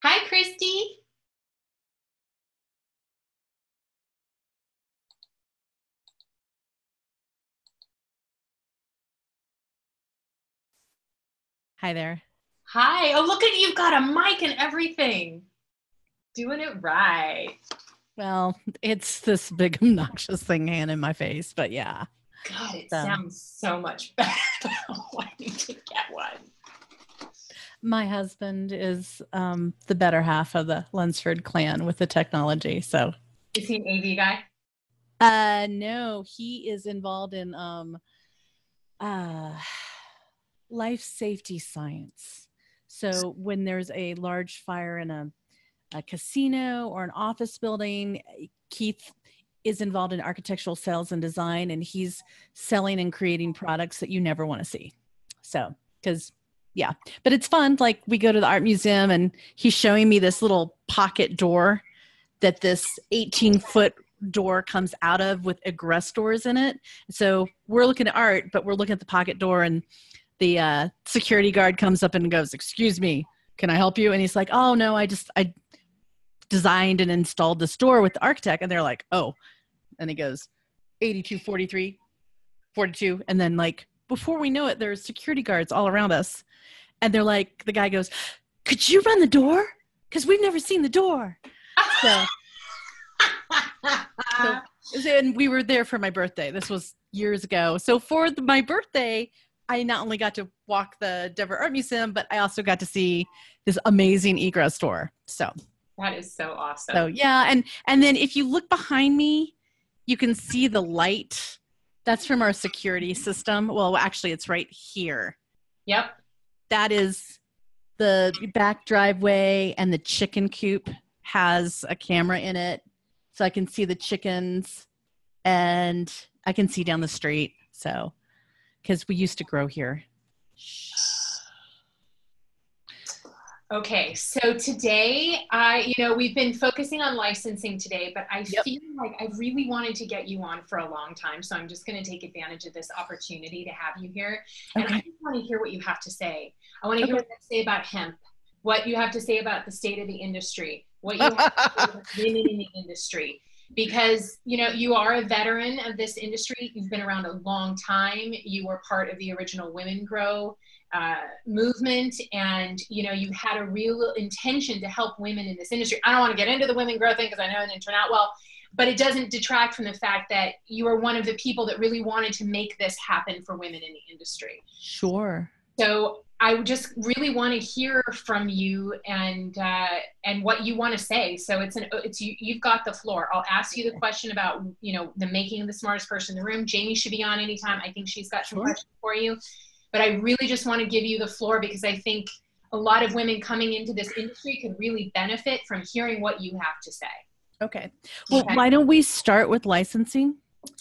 Hi, Christie. Hi there. Hi. Oh, look at you. You've got a mic and everything. Doing it right. Well, it's this big obnoxious thing hanging in my face, but yeah. God, it So sounds so much better. I need to get one. my husband is the better half of the Lunsford clan with the technology. So Is he an AV guy? no, he is involved in uh life safety science. So when there's a large fire in a casino or an office building, Keith is involved in architectural sales and design, and he's selling and creating products that you never want to see. So, because yeah, but it's fun. Like we go to the art museum and he's showing me this little pocket door that this 18-foot door comes out of with egress doors in it. So we're looking at art, but we're looking at the pocket door, and the security guard comes up and goes, "Excuse me, can I help you?" And he's like, "Oh no, I designed and installed this door with the architect." And they're like, "Oh," and he goes, 82, 43, 42. And then like, before we know it, there's security guards all around us. And they're like, the guy goes, "Could you run the door? Because we've never seen the door." So, and we were there for my birthday. This was years ago. So for my birthday, I not only got to walk the Denver Art Museum, but I also got to see this amazing egress door. So That is so awesome. So yeah, and then if you look behind me, you can see the light. That's from our security system. Well, actually, it's right here. Yep. That is the back driveway, and the chicken coop has a camera in it, so I can see the chickens, and I can see down the street. So, because we used to grow here. Okay, so today, we've been focusing on licensing today, but I feel like I really wanted to get you on for a long time. So I'm just going to take advantage of this opportunity to have you here. And I just want to hear what you have to say. I want to hear what you have to say about hemp, what you have to say about the state of the industry, what you have to say about women in the industry. Because, you are a veteran of this industry. You've been around a long time. You were part of the original Women Grow movement, and you had a real intention to help women in this industry. I don't want to get into the Women Grow thing because I know it didn't turn out well, but it doesn't detract from the fact that you are one of the people that really wanted to make this happen for women in the industry. Sure. So I just really want to hear from you and what you want to say. So you've got the floor. I'll ask you the question about the making of the smartest person in the room. Jamie should be on anytime. I think she's got some questions for you. But I really just want to give you the floor because I think a lot of women coming into this industry could really benefit from hearing what you have to say. Okay. Well, why don't we start with licensing?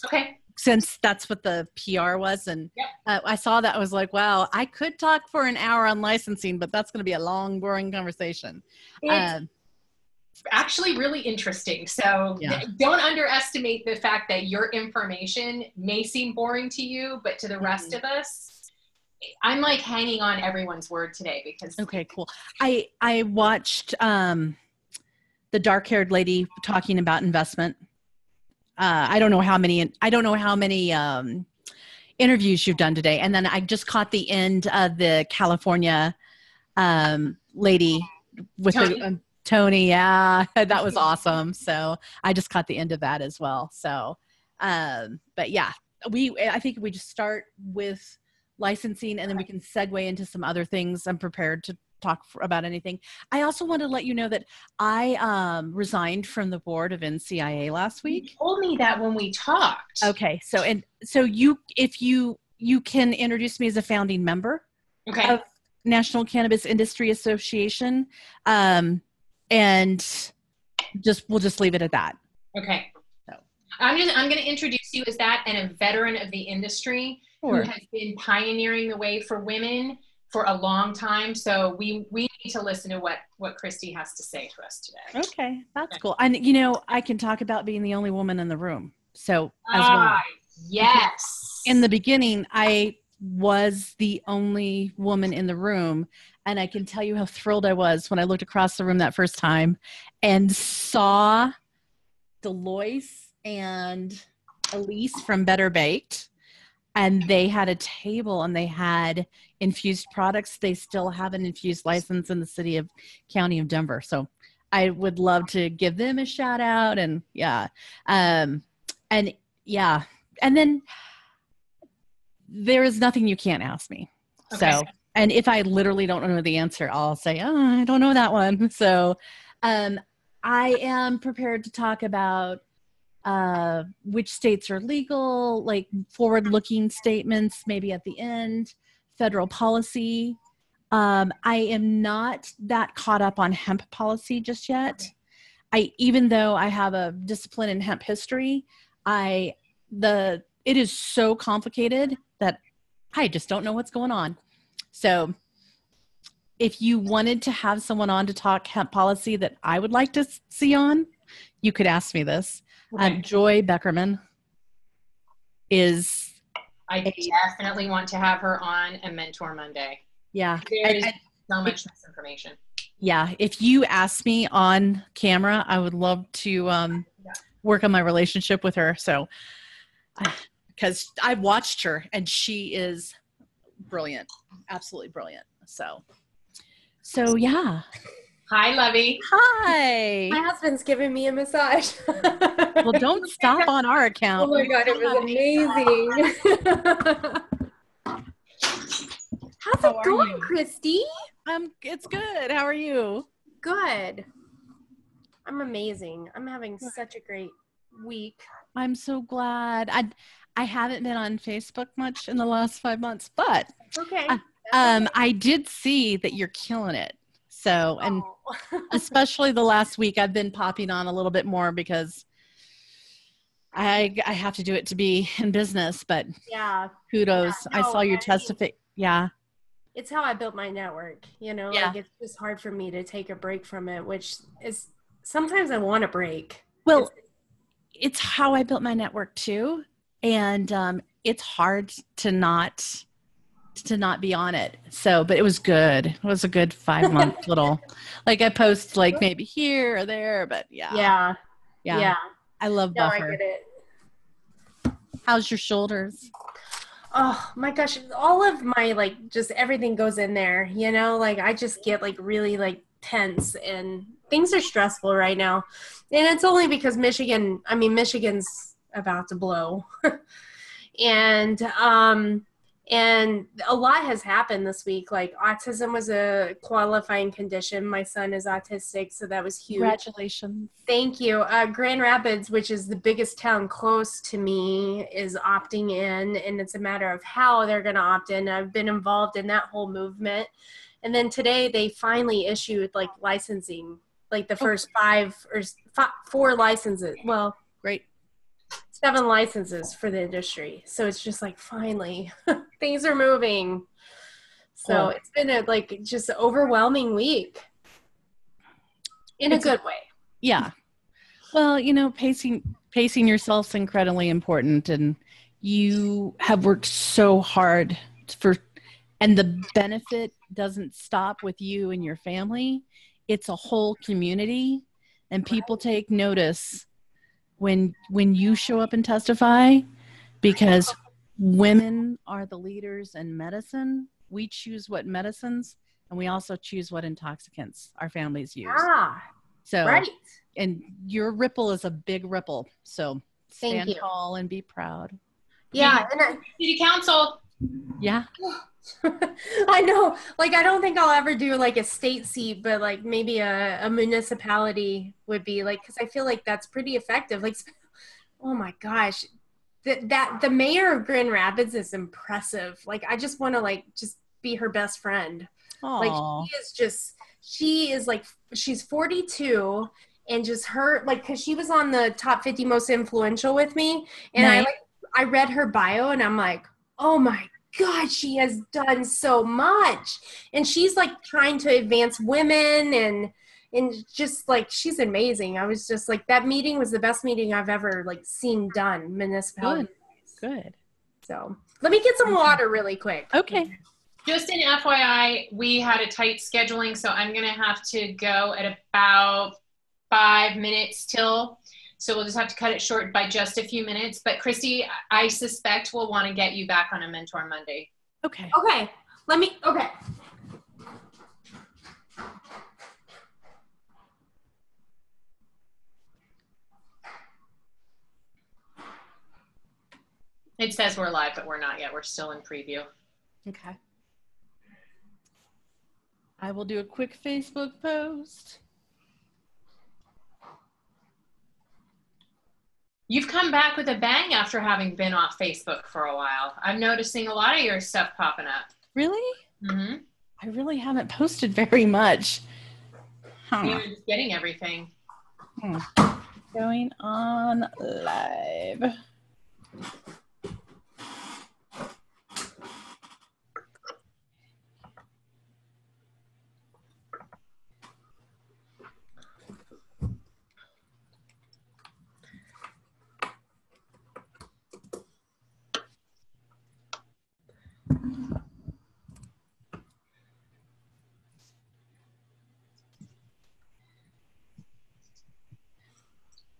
Okay. Since that's what the PR was. And I saw that. I was like, wow, I could talk for an hour on licensing, but that's going to be a long, boring conversation. It's actually really interesting. So don't underestimate the fact that your information may seem boring to you, but to the rest of us, I'm like hanging on everyone's word today because. Okay, cool. I watched the dark-haired lady talking about investment. I don't know how many interviews you've done today. And then I just caught the end of the California lady with Tony. Yeah, that was awesome. So I just caught the end of that as well. So, but yeah, I think we just start with licensing, and then we can segue into some other things. I'm prepared to talk about anything. I also want to let you know that I resigned from the board of NCIA last week. You told me that when we talked. Okay, so if you can introduce me as a founding member of National Cannabis Industry Association, and we'll just leave it at that. Okay. So I'm going to introduce you as that and a veteran of the industry who has been pioneering the way for women for a long time. So we need to listen to what Christie has to say to us today. Okay, that's cool. And I can talk about being the only woman in the room. So as well. Yes. In the beginning, I was the only woman in the room, And I can tell you how thrilled I was when I looked across the room that first time and saw Deloise and Elise from Better Baked. And they had a table and they had infused products. They still have an infused license in the county of Denver. So I would love to give them a shout out. And yeah. And then there is nothing you can't ask me. Okay. So, and if I literally don't know the answer, I'll say, oh, I don't know that one. So I am prepared to talk about which states are legal, like forward-looking statements, maybe at the end, federal policy. I am not that caught up on hemp policy just yet. Even though I have a discipline in hemp history, it is so complicated that I just don't know what's going on. So if you wanted to have someone on to talk hemp policy that I would like to see on, you could ask me this. Okay. Joy Beckerman is... I definitely want to have her on a Mentor Monday. Yeah. There's so much misinformation. Yeah. If you ask me on camera, I would love to work on my relationship with her. So, because I've watched her and she is brilliant. Absolutely brilliant. So yeah. Hi, Lovey. Hi. My husband's giving me a massage. Well, don't stop on our account. Oh my God, it was amazing. How's it going, Christy? It's good. How are you? Good. I'm amazing. I'm having such a great week. I'm so glad. I haven't been on Facebook much in the last 5 months, but okay. I did see that you're killing it. So, and especially the last week, I've been popping on a little bit more because I have to do it to be in business, but yeah, kudos. Yeah, no, I saw your testify. Yeah. It's how I built my network, Yeah. Like it's just hard for me to take a break from it, which is sometimes I want a break. Well, it's how I built my network too. And it's hard to not be on it. So, but it was good. It was a good 5 month little, like I post like maybe here or there, but yeah. I love buffer. I get it. How's your shoulders? Oh my gosh. All of my, like, just everything goes in there, like I just get like really like tense and things are stressful right now. And it's only because Michigan's about to blow. And a lot has happened this week. Like autism was a qualifying condition. My son is autistic, so that was huge. Congratulations. Thank you. Grand Rapids, which is the biggest town close to me, is opting in, and it's a matter of how they're going to opt in. I've been involved in that whole movement. And then today they finally issued like licensing, like the first 4 licenses. Well, great. 7 licenses for the industry. So it's just like, finally, things are moving. So It's been a just overwhelming week in a good way. Yeah. Well, pacing yourself is incredibly important, and you have worked so hard and the benefit doesn't stop with you and your family. It's a whole community, and people take notice when you show up and testify, because women are the leaders in medicine. We choose what medicines, and we also choose what intoxicants our families use. So, right. And your ripple is a big ripple. So stand tall and be proud. Yeah. City Council. Yeah. I know. Like, I don't think I'll ever do like a state seat, but like maybe a municipality would be like, because I feel like that's pretty effective. Like, oh my gosh, the mayor of Grand Rapids is impressive. Like, I just want to just be her best friend. Aww. Like, she's 42, and just her, because she was on the top 50 most influential with me, and I read her bio, and I'm like, oh my God, she has done so much. And she's trying to advance women and just she's amazing. I was just that meeting was the best meeting I've ever seen done municipality. Good. So let me get some water really quick. Okay. Just an FYI, we had a tight scheduling, so I'm going to have to go at about 5 minutes till. So we'll just have to cut it short by just a few minutes. But Christie, I suspect we'll want to get you back on a Mentor Monday. Okay. Okay. Okay. It says we're live, but we're not yet. We're still in preview. Okay. I will do a quick Facebook post. You've come back with a bang after having been off Facebook for a while. I'm noticing a lot of your stuff popping up. Really? Mm-hmm. I really haven't posted very much. You're just getting everything. Going on live.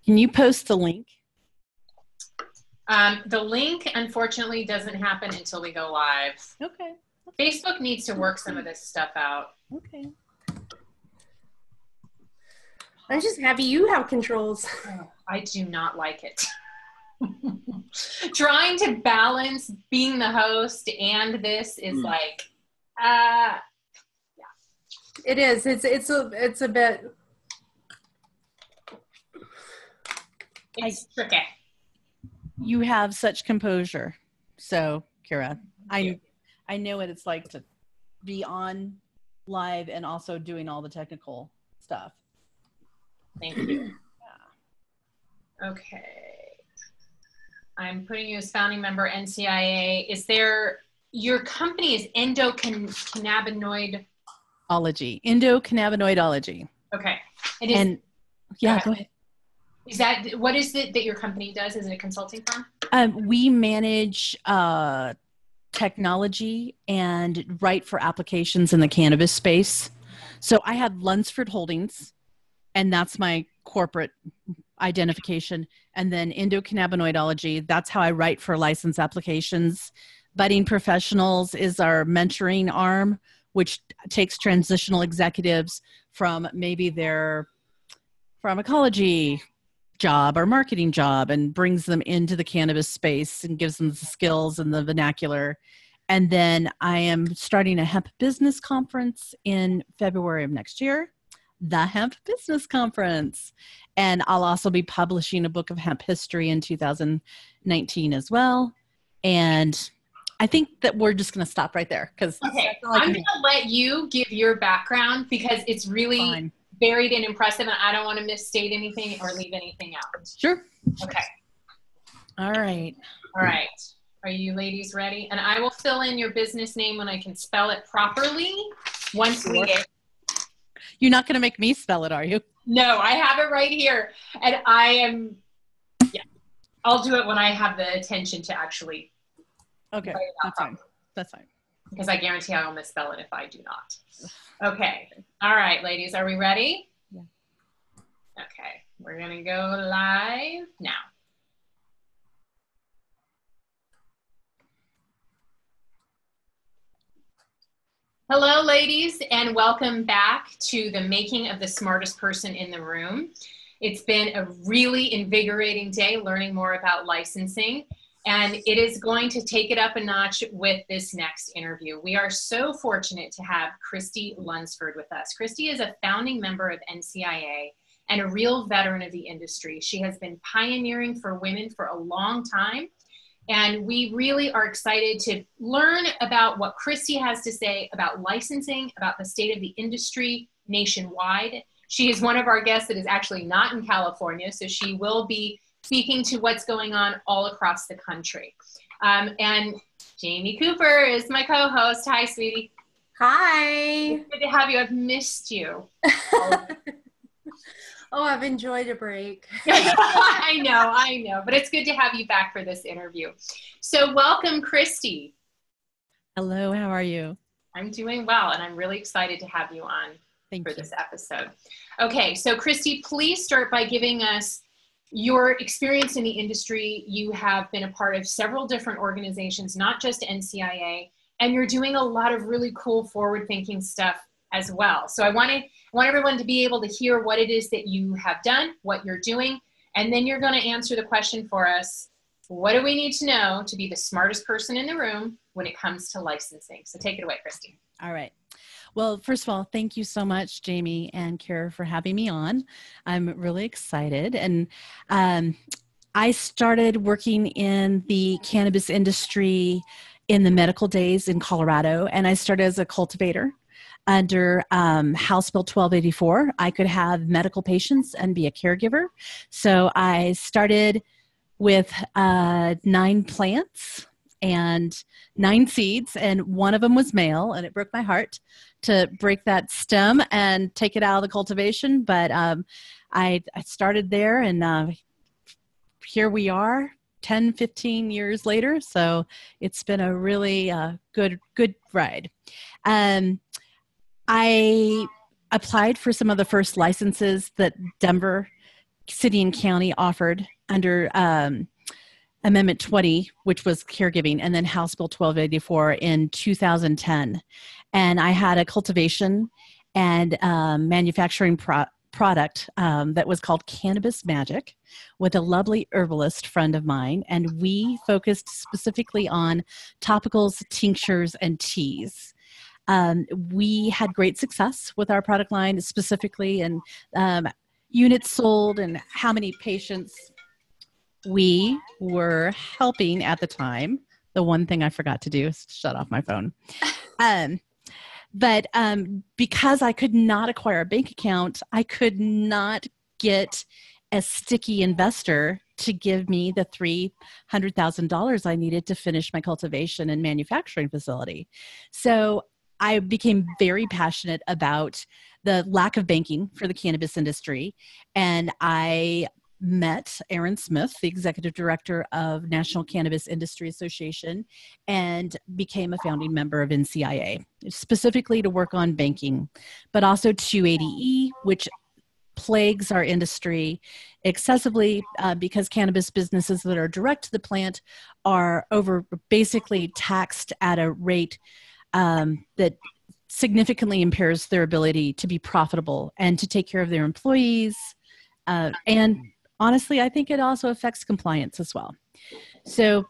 Can you post the link? The link, unfortunately, doesn't happen until we go live. Okay. Facebook needs to work some of this stuff out. Okay. I'm just happy you have controls. I do not like it. Trying to balance being the host and this is like, yeah. It is. It's a bit. It's tricky. You have such composure. So, Kira, I know what it's like to be on live and also doing all the technical stuff. Thank you. Yeah. Okay. I'm putting you as founding member NCIA. Is there, your company is endocannabinoid? Endocannabinoidology. Okay. And yeah, go ahead. Is that, what is it that your company does? Is it a consulting firm? We manage technology and write for applications in the cannabis space. So I have Lunsford Holdings, and that's my corporate identification. And then endocannabinoidology, that's how I write for license applications. Budding Professionals is our mentoring arm, which takes transitional executives from maybe their pharmacology job or marketing job and brings them into the cannabis space and gives them the skills and the vernacular. And then I am starting a hemp business conference in February of next year, the Hemp Business Conference. And I'll also be publishing a book of hemp history in 2019 as well. And I think that we're just going to stop right there because okay, I'm going to let you give your background because it's really varied and impressive, and I don't want to misstate anything or leave anything out. Sure. Okay. All right. All right. Are you ladies ready? And I will fill in your business name when I can spell it properly once we get. You're not going to make me spell it, are you? No, I have it right here. And I am, yeah, I'll do it when I have the attention to actually. Okay, that's fine. That's fine. Because I guarantee I will misspell it if I do not. Okay. All right, ladies, are we ready? Yeah. Okay, we're going to go live now. Hello, ladies, and welcome back to the Making of the Smartest Person in the Room. It's been a really invigorating day learning more about licensing, and it is going to take it up a notch with this next interview. We are so fortunate to have Christie Lunsford with us. Christie is a founding member of NCIA and a real veteran of the industry. She has been pioneering for women for a long time. And we really are excited to learn about what Christie has to say about licensing, about the state of the industry nationwide. She is one of our guests that is actually not in California, so she will be speaking to what's going on all across the country. And Jamie Cooper is my co-host. Hi, sweetie. Hi. It's good to have you. I've missed you. Oh, I've enjoyed a break. I know, but it's good to have you back for this interview. So welcome, Christie. Hello, how are you? I'm doing well, and I'm really excited to have you on for this episode. Okay, so Christie, please start by giving us your experience in the industry. You have been a part of several different organizations, not just NCIA, and you're doing a lot of really cool forward-thinking stuff as well. So I want everyone to be able to hear what it is that you have done, what you're doing, and then you're going to answer the question for us: what do we need to know to be the smartest person in the room when it comes to licensing? So take it away, Christie. All right. Well, first of all, thank you so much, Jamie and Kara, for having me on. I'm really excited. And I started working in the cannabis industry in the medical days in Colorado, and I started as a cultivator. Under House Bill 1284, I could have medical patients and be a caregiver. So I started with 9 plants and 9 seeds, and one of them was male, and it broke my heart to break that stem and take it out of the cultivation. But I started there, and here we are 10, 15 years later. So it's been a really good ride. I applied for some of the first licenses that Denver City and County offered under Amendment 20, which was caregiving, and then House Bill 1284 in 2010. And I had a cultivation and manufacturing product that was called Cannabis Magic with a lovely herbalist friend of mine. And we focused specifically on topicals, tinctures, and teas. We had great success with our product line, specifically in units sold and how many patients we were helping at the time. The one thing I forgot to do is shut off my phone. But because I could not acquire a bank account, I could not get a sticky investor to give me the $300,000 I needed to finish my cultivation and manufacturing facility. So I became very passionate about the lack of banking for the cannabis industry, and I met Aaron Smith, the executive director of National Cannabis Industry Association, and became a founding member of NCIA, specifically to work on banking, but also 280E, which plagues our industry excessively because cannabis businesses that are direct to the plant are basically taxed at a rate that significantly impairs their ability to be profitable and to take care of their employees. And honestly, I think it also affects compliance as well. So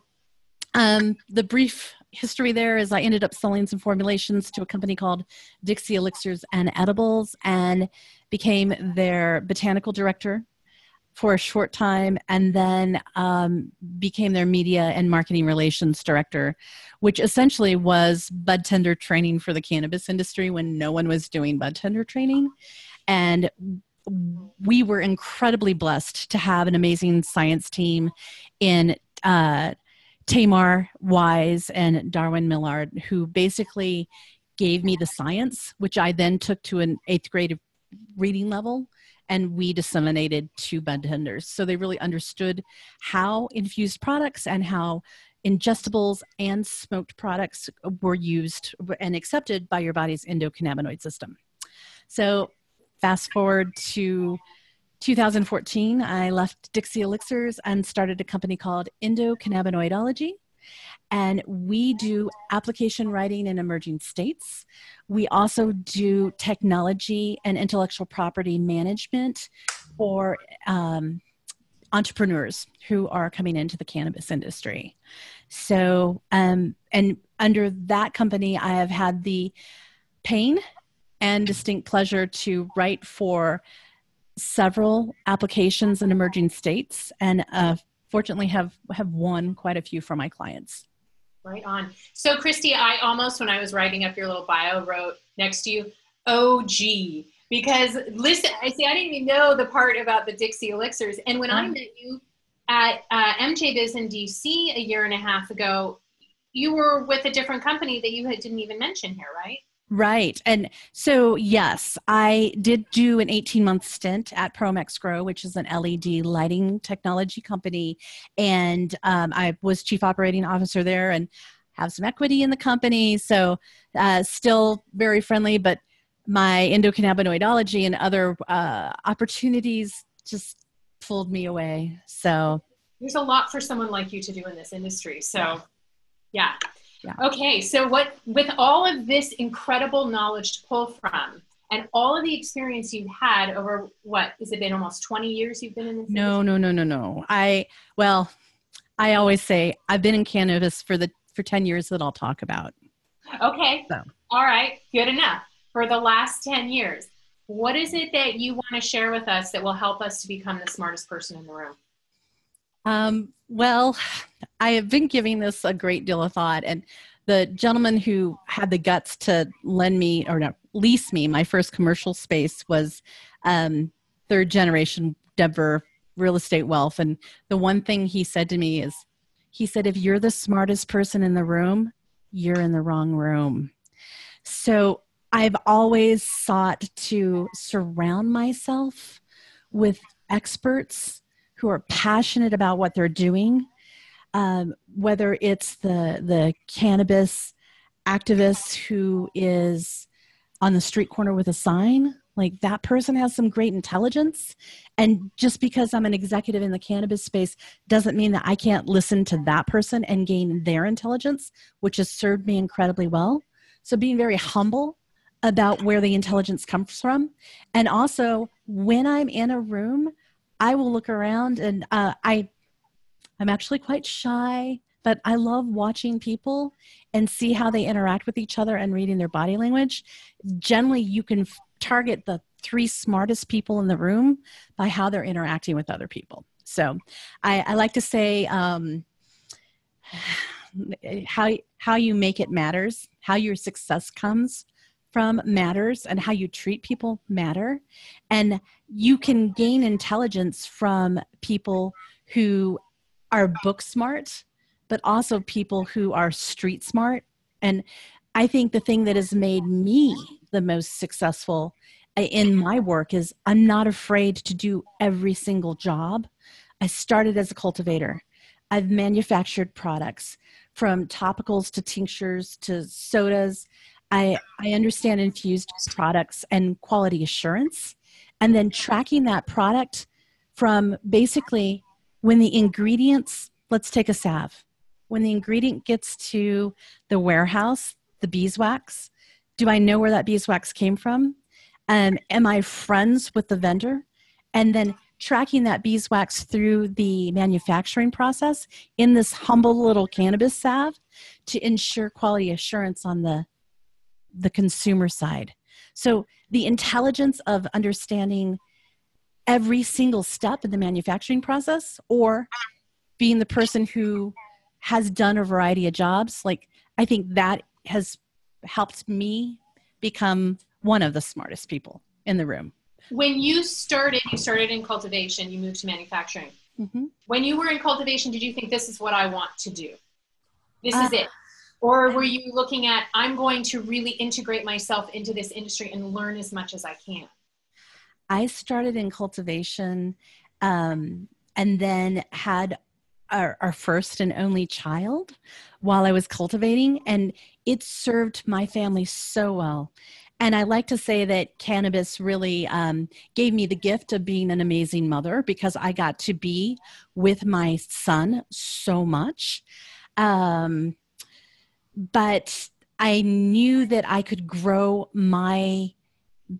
the brief history there is I ended up selling some formulations to a company called Dixie Elixirs and Edibles, and became their botanical director for a short time, and then became their media and marketing relations director, which essentially was bud tender training for the cannabis industry when no one was doing bud tender training. And we were incredibly blessed to have an amazing science team in Tamar Wise and Darwin Millard, who basically gave me the science, which I then took to an 8th grade reading level, and we disseminated to bud tenders. So they really understood how infused products and how ingestibles and smoked products were used and accepted by your body's endocannabinoid system. So fast forward to 2014, I left Dixie Elixirs and started a company called Endocannabinoidology. And we do application writing in emerging states. We also do technology and intellectual property management for entrepreneurs who are coming into the cannabis industry. So, and under that company, I have had the pain and distinct pleasure to write for several applications in emerging states, and fortunately have won quite a few for my clients. Right on. So Christie, I almost, when I was writing up your little bio, wrote next to you, OG, because listen, I didn't even know the part about the Dixie Elixirs. And when I met you at MJ Biz in DC a year and a half ago, you were with a different company that you didn't even mention here, right? Right. And so, yes, I did do an 18-month stint at Promex Grow, which is an LED lighting technology company. And I was chief operating officer there and have some equity in the company. So still very friendly, but my endocannabinoidology and other opportunities just pulled me away. So there's a lot for someone like you to do in this industry. So yeah. Yeah. Okay. So with all of this incredible knowledge to pull from and all of the experience you've had over what, has it been almost 20 years you've been in this No. industry? I always say I've been in cannabis for 10 years that I'll talk about. Okay. So. All right. Good enough. For the last 10 years, what is it that you want to share with us that will help us to become the smartest person in the room? Well, I have been giving this a great deal of thought, and the gentleman who had the guts to lease me my first commercial space was third generation Denver real estate wealth. And the one thing he said to me is, he said, if you're the smartest person in the room, you're in the wrong room. So I've always sought to surround myself with experts who are passionate about what they're doing, whether it's the cannabis activist who is on the street corner with a sign, like that person has some great intelligence. And just because I'm an executive in the cannabis space doesn't mean that I can't listen to that person and gain their intelligence, which has served me incredibly well. So being very humble about where the intelligence comes from. And also when I'm in a room, I will look around and I'm actually quite shy, but I love watching people and see how they interact with each other and reading their body language. Generally, you can target the 3 smartest people in the room by how they're interacting with other people. So I like to say how you make it matters, how your success comes from matters, and how you treat people matter. And you can gain intelligence from people who are book smart, but also people who are street smart. And I think the thing that has made me the most successful in my work is I'm not afraid to do every single job. I started as a cultivator. I've manufactured products from topicals to tinctures to sodas. I understand infused products and quality assurance, and then tracking that product from basically when the ingredients, let's take a salve. When the ingredient gets to the warehouse, the beeswax, do I know where that beeswax came from? Am I friends with the vendor? And then tracking that beeswax through the manufacturing process in this humble little cannabis salve to ensure quality assurance on the consumer side. So the intelligence of understanding every single step in the manufacturing process, or being the person who has done a variety of jobs, like I think that has helped me become one of the smartest people in the room. When you started in cultivation, you moved to manufacturing. Mm-hmm. When you were in cultivation, did you think this is what I want to do? This is it. Or were you looking at, I'm going to really integrate myself into this industry and learn as much as I can? I started in cultivation and then had our first and only child while I was cultivating, and it served my family so well. And I like to say that cannabis really gave me the gift of being an amazing mother, because I got to be with my son so much. But I knew that I could grow my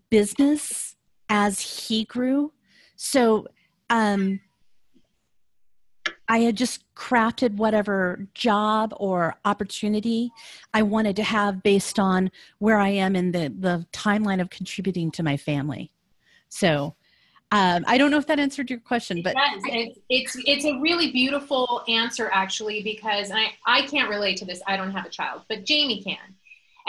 business as he grew. So I had just crafted whatever job or opportunity I wanted to have based on where I am in the timeline of contributing to my family. So I don't know if that answered your question, but it's a really beautiful answer, actually, because I can't relate to this. I don't have a child, but Jamie can.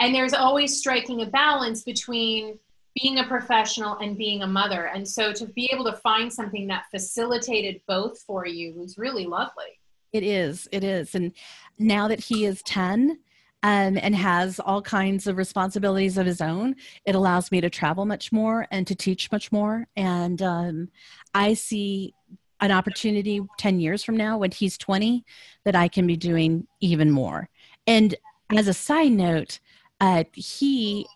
And there's always striking a balance between being a professional and being a mother. And so to be able to find something that facilitated both for you was really lovely. It is. And now that he is 10 and has all kinds of responsibilities of his own, it allows me to travel much more and to teach much more. And I see an opportunity 10 years from now when he's 20 that I can be doing even more. And as a side note, he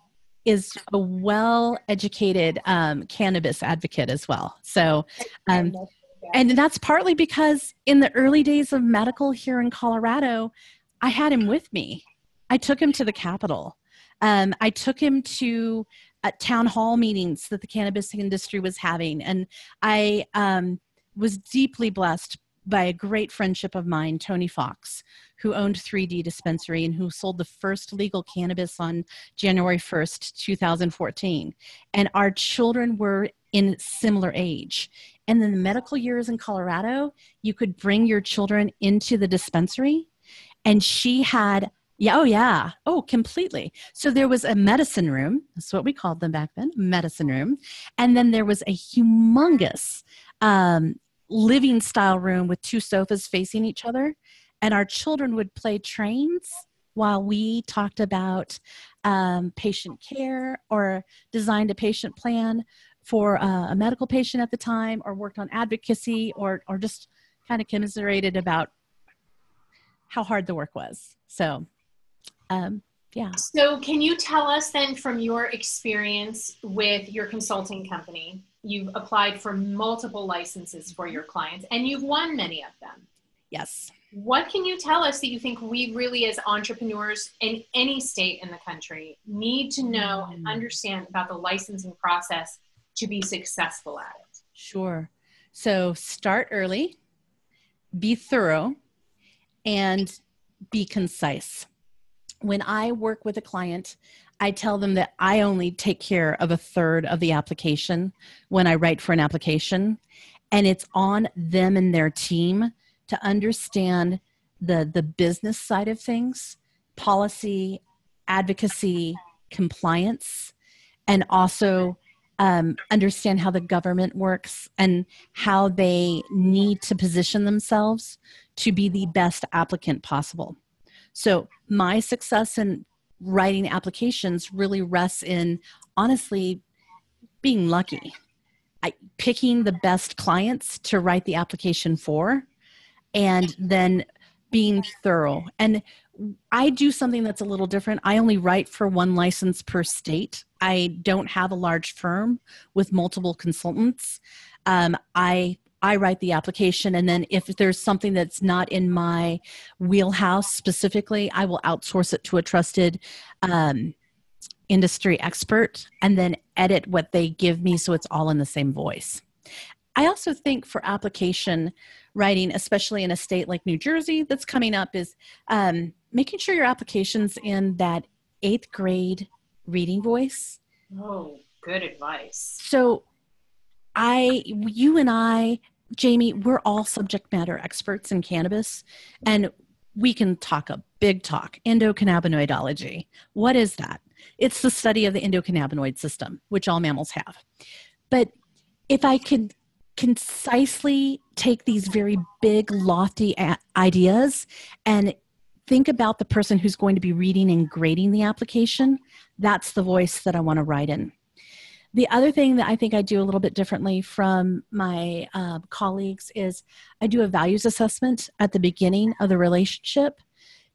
is a well-educated cannabis advocate as well. So, and that's partly because in the early days of medical here in Colorado, I had him with me. I took him to the Capitol. I took him to town hall meetings that the cannabis industry was having. And I was deeply blessed by a great friendship of mine, Tony Fox, who owned 3D Dispensary and who sold the first legal cannabis on January 1st, 2014. And our children were in similar age. And in the medical years in Colorado, you could bring your children into the dispensary. And she had, completely. So there was a medicine room. That's what we called them back then, medicine room. And then there was a humongous living style room with 2 sofas facing each other. And our children would play trains while we talked about patient care or designed a patient plan for a medical patient at the time, or worked on advocacy, or just kind of commiserated about how hard the work was. So, yeah. So can you tell us then, from your experience with your consulting company, you've applied for multiple licenses for your clients and you've won many of them. Yes. What can you tell us that you think we really, as entrepreneurs in any state in the country, need to know and understand about the licensing process to be successful at it? Sure. So start early, be thorough, and be concise. When I work with a client, I tell them that I only take care of 1/3 of the application when I write for an application. And it's on them and their team to understand the business side of things, policy, advocacy, compliance, and also understand how the government works and how they need to position themselves to be the best applicant possible. So my success in writing applications really rests in, honestly, being lucky. Picking the best clients to write the application for, and then being thorough. And I do something that's a little different. I only write for 1 license per state. I don't have a large firm with multiple consultants. I write the application, and then if there's something that's not in my wheelhouse specifically, I will outsource it to a trusted industry expert and then edit what they give me so it's all in the same voice. I also think for application writing, especially in a state like New Jersey that's coming up, is making sure your application's in that 8th grade reading voice. Oh, good advice. So you and I, Jamie, we're all subject matter experts in cannabis, and we can talk a big talk, endocannabinoidology. What is that? It's the study of the endocannabinoid system, which all mammals have. But if I could concisely take these very big, lofty ideas and think about the person who's going to be reading and grading the application, that's the voice that I want to write in. The other thing that I think I do a little bit differently from my colleagues is I do a values assessment at the beginning of the relationship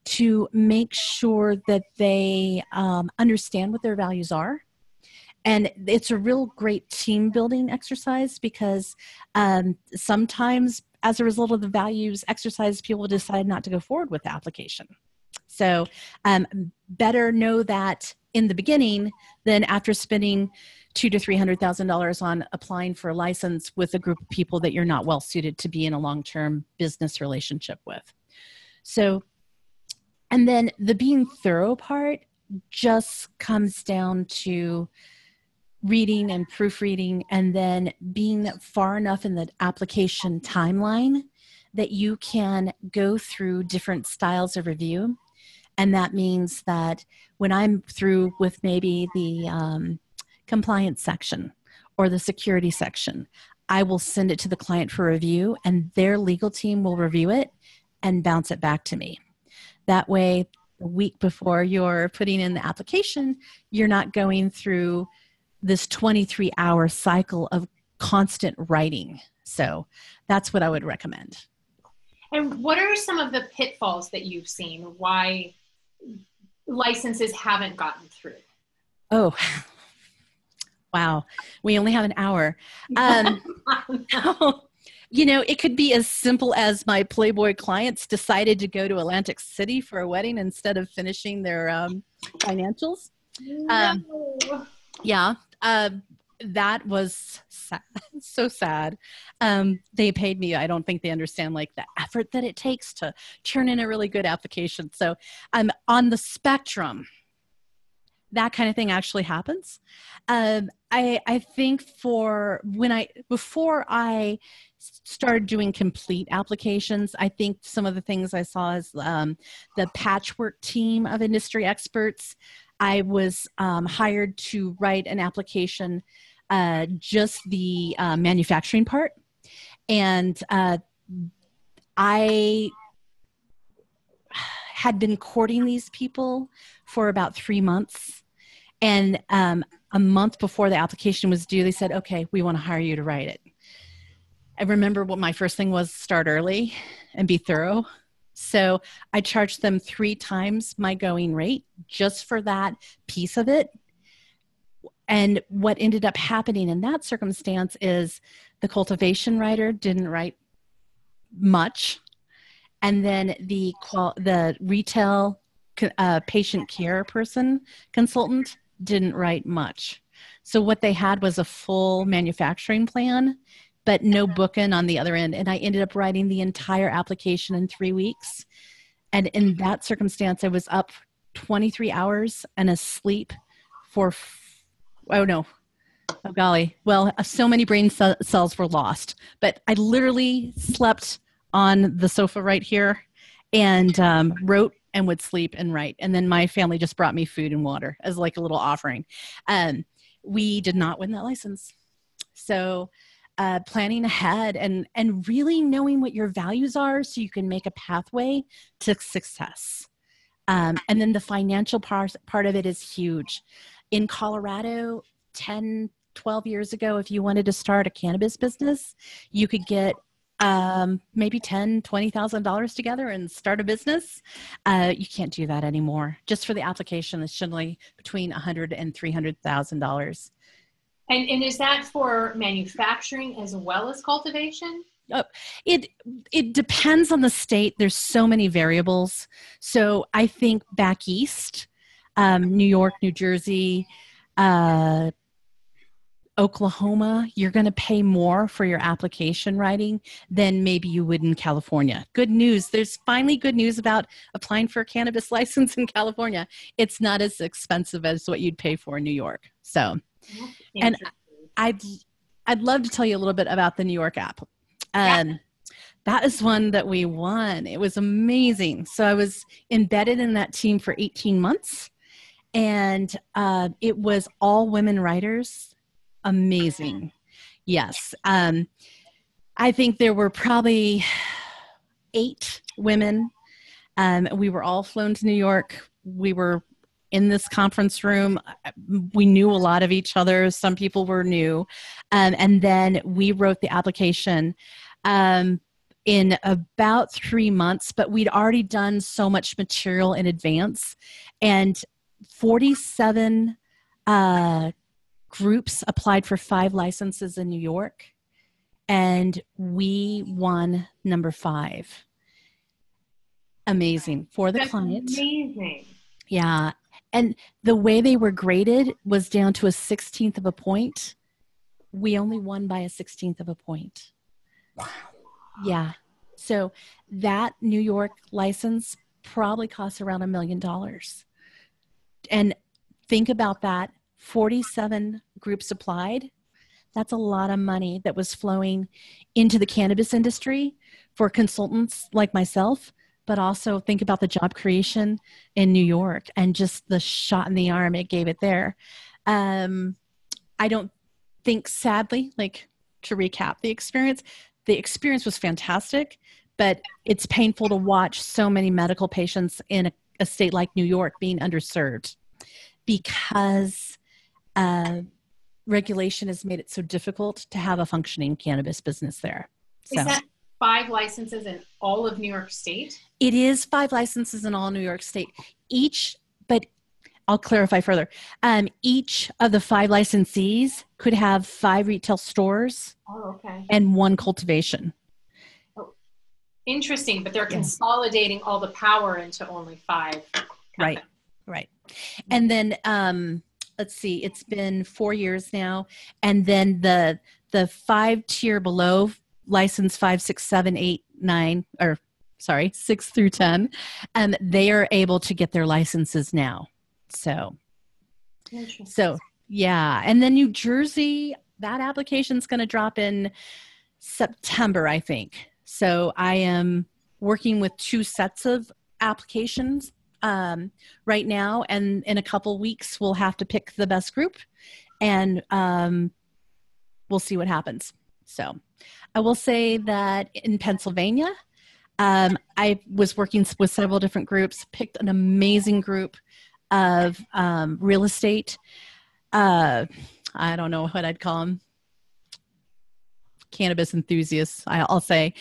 to make sure that they understand what their values are. And it's a real great team building exercise because sometimes as a result of the values exercise, people decide not to go forward with the application. So better know that in the beginning than after spending $200,000 to $300,000 on applying for a license with a group of people that you're not well suited to be in a long-term business relationship with. So, and then the being thorough part just comes down to reading and proofreading, and then being far enough in the application timeline that you can go through different styles of review. And that means that when I'm through with maybe the compliance section or the security section, I will send it to the client for review, and their legal team will review it and bounce it back to me. That way, a week before you're putting in the application, you're not going through this 23-hour cycle of constant writing. So that's what I would recommend. And what are some of the pitfalls that you've seen? Why licenses haven't gotten through? Oh, wow. We only have an hour. You know, it could be as simple as my Playboy clients decided to go to Atlantic City for a wedding instead of finishing their financials. No. Yeah. That was sad. So sad. They paid me. I don't think they understand like the effort that it takes to turn in a really good application. So on the spectrum, that kind of thing actually happens. I think before I started doing complete applications, I think some of the things I saw is the patchwork team of industry experts. I was hired to write an application, just the manufacturing part. And I had been courting these people for about 3 months. And a month before the application was due, they said, okay, we want to hire you to write it. I remember what my first thing was: start early and be thorough. So I charged them 3 times my going rate just for that piece of it. And what ended up happening in that circumstance is the cultivation writer didn't write much. And then the retail patient care consultant didn't write much. So what they had was a full manufacturing plan, but no booking on the other end. And I ended up writing the entire application in 3 weeks. And in that circumstance, I was up 23 hours and asleep for, oh golly. Well, so many brain cells were lost, but I literally slept on the sofa right here and wrote and would sleep and write. And then my family just brought me food and water as like a little offering. We did not win that license. So planning ahead and really knowing what your values are so you can make a pathway to success. And then the financial part of it is huge. In Colorado, 10, 12 years ago, if you wanted to start a cannabis business, you could get maybe $10,000, $20,000 together and start a business. You can't do that anymore. Just for the application, it's generally between $100,000 and $300,000. And is that for manufacturing as well as cultivation? Oh, it depends on the state. There's so many variables. So I think back east, New York, New Jersey, Oklahoma, you're going to pay more for your application writing than maybe you would in California. Good news. There's finally good news about applying for a cannabis license in California. It's not as expensive as what you'd pay for in New York. So, and I'd love to tell you a little bit about the New York app. That is one that we won. It was amazing. So I was embedded in that team for 18 months, and it was all women writers. Amazing. Yes. I think there were probably 8 women. We were all flown to New York. We were in this conference room. We knew a lot of each other. Some people were new. And then we wrote the application in about 3 months, but we'd already done so much material in advance. And 47 groups applied for 5 licenses in New York, and we won number 5. Amazing for the client. Amazing. Yeah. And the way they were graded was down to a 16th of a point. We only won by a 16th of a point. Wow. Yeah. So that New York license probably costs around $1 million. And think about that. 47 groups applied. That's a lot of money that was flowing into the cannabis industry for consultants like myself, but also think about the job creation in New York and just the shot in the arm it gave it there. I don't think, sadly, like to recap the experience was fantastic, but it's painful to watch so many medical patients in a state like New York being underserved because regulation has made it so difficult to have a functioning cannabis business there. So, is that 5 licenses in all of New York State? It is 5 licenses in all New York State. but I'll clarify further. Each of the 5 licensees could have 5 retail stores and 1 cultivation. Oh, interesting, but they're consolidating all the power into only 5. Right. And then let's see, it's been 4 years now. And then the 5 tier below, license 5, 6, 7, 8, 9, or sorry, 6 through 10, they are able to get their licenses now. So yeah. And then New Jersey, that application is going to drop in September, I think. So I am working with 2 sets of applications right now, and in a couple weeks we'll have to pick the best group, and we'll see what happens. So I will say that in Pennsylvania, I was working with several different groups, picked an amazing group of real estate. I don't know what I'd call them. Cannabis enthusiasts, I'll say.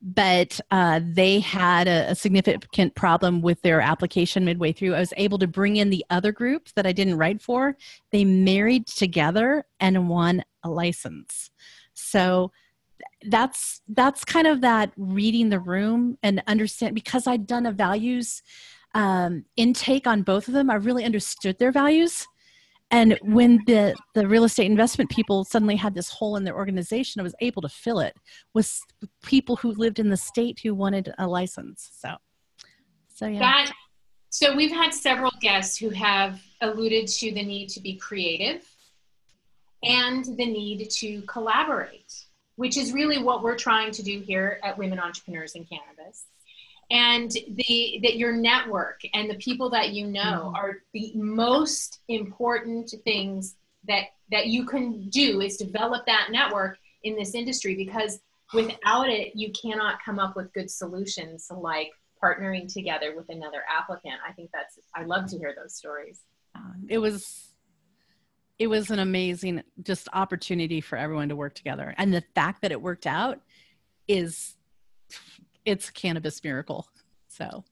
But they had a significant problem with their application midway through. I was able to bring in the other group that I didn't write for. They married together and won a license. So that's kind of that reading the room and understand, because I'd done a values intake on both of them. I really understood their values. And when the real estate investment people suddenly had this hole in their organization, I was able to fill it with people who lived in the state who wanted a license. So yeah. So we've had several guests who have alluded to the need to be creative and the need to collaborate, which is really what we're trying to do here at Women Entrepreneurs in Cannabis. And that your network and the people that you know are the most important things that you can do, is develop that network in this industry, because without it, you cannot come up with good solutions like partnering together with another applicant. I love to hear those stories. It was an amazing just opportunity for everyone to work together. And the fact that it worked out it's a cannabis miracle. So,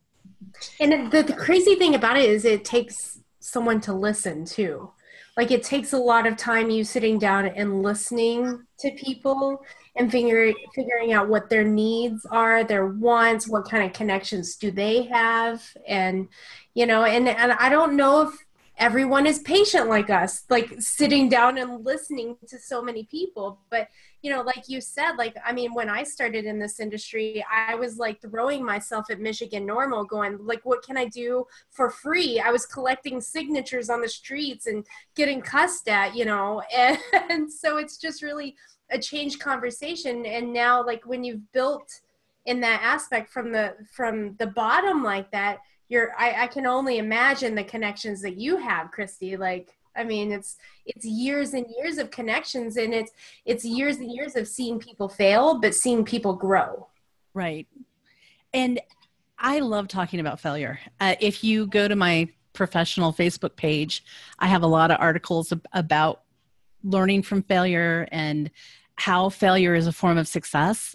and the crazy thing about it is it takes someone to listen too. Like, it takes a lot of time, you sitting down and listening to people and figuring out what their needs are, their wants, what kind of connections do they have. And, and I don't know if everyone is patient like us, like sitting down and listening to so many people. But, like you said, when I started in this industry, I was like throwing myself at Michigan Normal going, like, what can I do for free? I was collecting signatures on the streets and getting cussed at, and so it's just really a changed conversation. And now, like, when you've built in that aspect from the bottom like that, I can only imagine the connections that you have, Christie. It's years and years of connections, and it's years and years of seeing people fail, but seeing people grow. Right. And I love talking about failure. If you go to my professional Facebook page, I have a lot of articles about learning from failure and how failure is a form of success.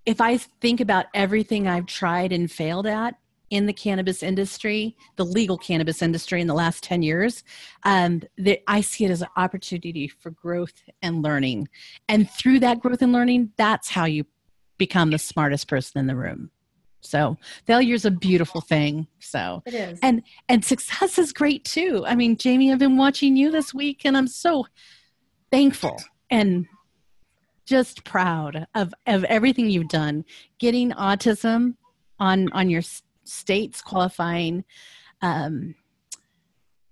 If I think about everything I've tried and failed at in the cannabis industry, the legal cannabis industry in the last 10 years, I see it as an opportunity for growth and learning. And through that growth and learning, that's how you become the smartest person in the room. So failure is a beautiful thing. So it is. And success is great too. Jamie, I've been watching you this week, and I'm so thankful and just proud of everything you've done, getting autism on your state's qualifying. And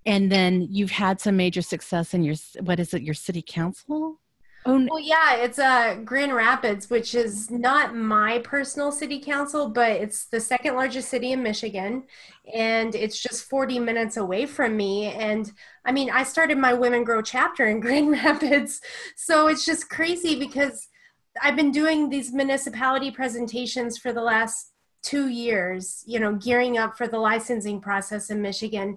then you've had some major success in your city council? Well, yeah, it's Grand Rapids, which is not my personal city council, but it's the second largest city in Michigan, and it's just 40 minutes away from me. And I started my Women Grow chapter in Grand Rapids, so it's just crazy because I've been doing these municipality presentations for the last 2 years, gearing up for the licensing process in Michigan.